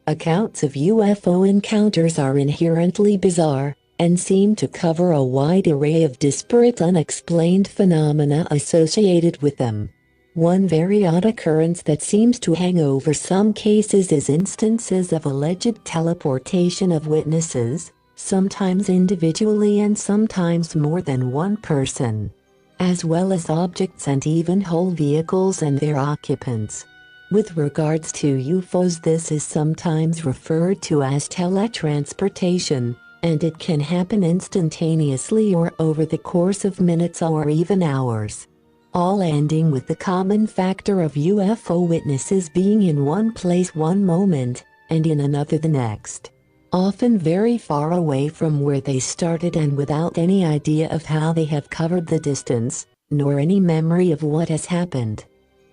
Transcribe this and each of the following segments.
Accounts of UFO encounters are inherently bizarre and seem to cover a wide array of disparate unexplained phenomena associated with them. One very odd occurrence that seems to hang over some cases is instances of alleged teleportation of witnesses, sometimes individually and sometimes more than one person, as well as objects and even whole vehicles and their occupants. With regards to UFOs, this is sometimes referred to as teletransportation, and it can happen instantaneously or over the course of minutes or even hours, all ending with the common factor of UFO witnesses being in one place one moment and in another the next, often very far away from where they started and without any idea of how they have covered the distance, nor any memory of what has happened.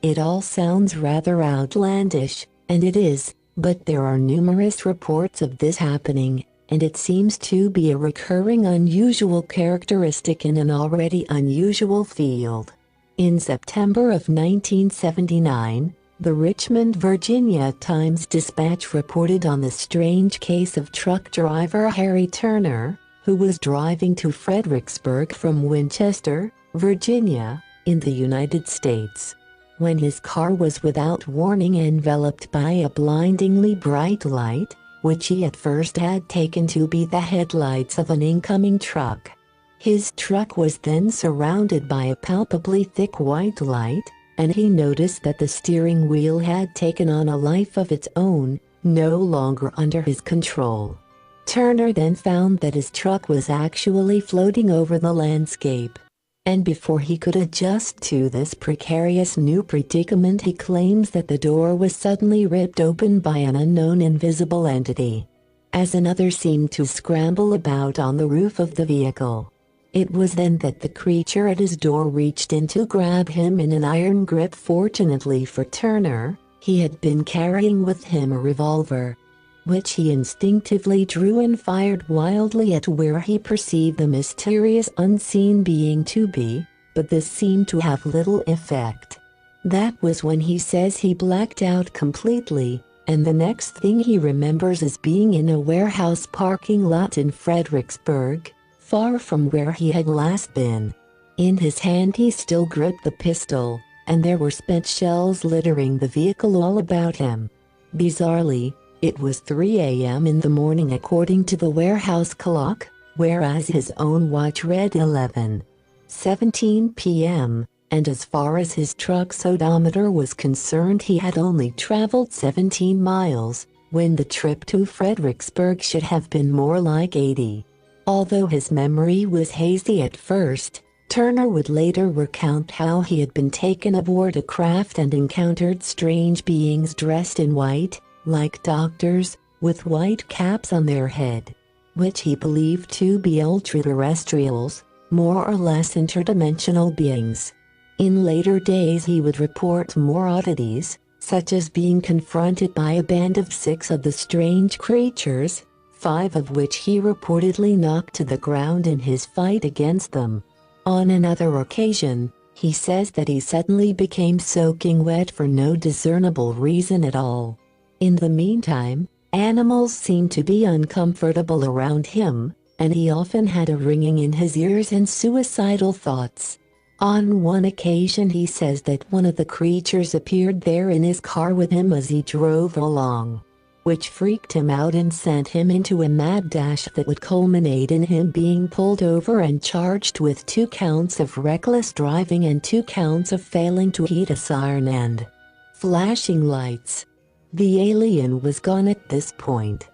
It all sounds rather outlandish, and it is, but there are numerous reports of this happening, and it seems to be a recurring unusual characteristic in an already unusual field. In September of 1979, the Richmond, Virginia Times-Dispatch reported on the strange case of truck driver Harry Turner, who was driving to Fredericksburg from Winchester, Virginia, in the United States, when his car was without warning enveloped by a blindingly bright light, which he at first had taken to be the headlights of an incoming truck. His truck was then surrounded by a palpably thick white light, and he noticed that the steering wheel had taken on a life of its own, no longer under his control. Turner then found that his truck was actually floating over the landscape. And before he could adjust to this precarious new predicament, he claims that the door was suddenly ripped open by an unknown invisible entity, as another seemed to scramble about on the roof of the vehicle. It was then that the creature at his door reached in to grab him in an iron grip. Fortunately for Turner, he had been carrying with him a revolver, which he instinctively drew and fired wildly at where he perceived the mysterious unseen being to be, but this seemed to have little effect. That was when he says he blacked out completely, and the next thing he remembers is being in a warehouse parking lot in Fredericksburg, far from where he had last been. In his hand he still gripped the pistol, and there were spent shells littering the vehicle all about him. Bizarrely, it was 3 a.m. in the morning according to the warehouse clock, whereas his own watch read 11:17 p.m., and as far as his truck's odometer was concerned he had only traveled 17 miles, when the trip to Fredericksburg should have been more like 80. Although his memory was hazy at first, Turner would later recount how he had been taken aboard a craft and encountered strange beings dressed in white, like doctors, with white caps on their head, which he believed to be ultra-terrestrials, more or less interdimensional beings. In later days he would report more oddities, such as being confronted by a band of 6 of the strange creatures, 5 of which he reportedly knocked to the ground in his fight against them. On another occasion, he says that he suddenly became soaking wet for no discernible reason at all. In the meantime, animals seemed to be uncomfortable around him, and he often had a ringing in his ears and suicidal thoughts. On one occasion he says that one of the creatures appeared there in his car with him as he drove along, which freaked him out and sent him into a mad dash that would culminate in him being pulled over and charged with 2 counts of reckless driving and 2 counts of failing to heed a siren and flashing lights. The alien was gone at this point.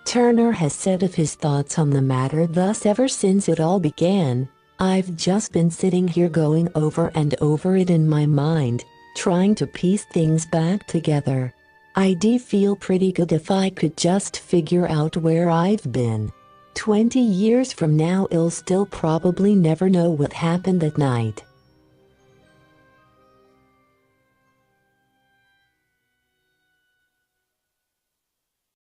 Turner has said of his thoughts on the matter thus: ever since it all began, I've just been sitting here going over and over it in my mind, trying to piece things back together. I'd feel pretty good if I could just figure out where I've been. 20 years from now I'll still probably never know what happened that night.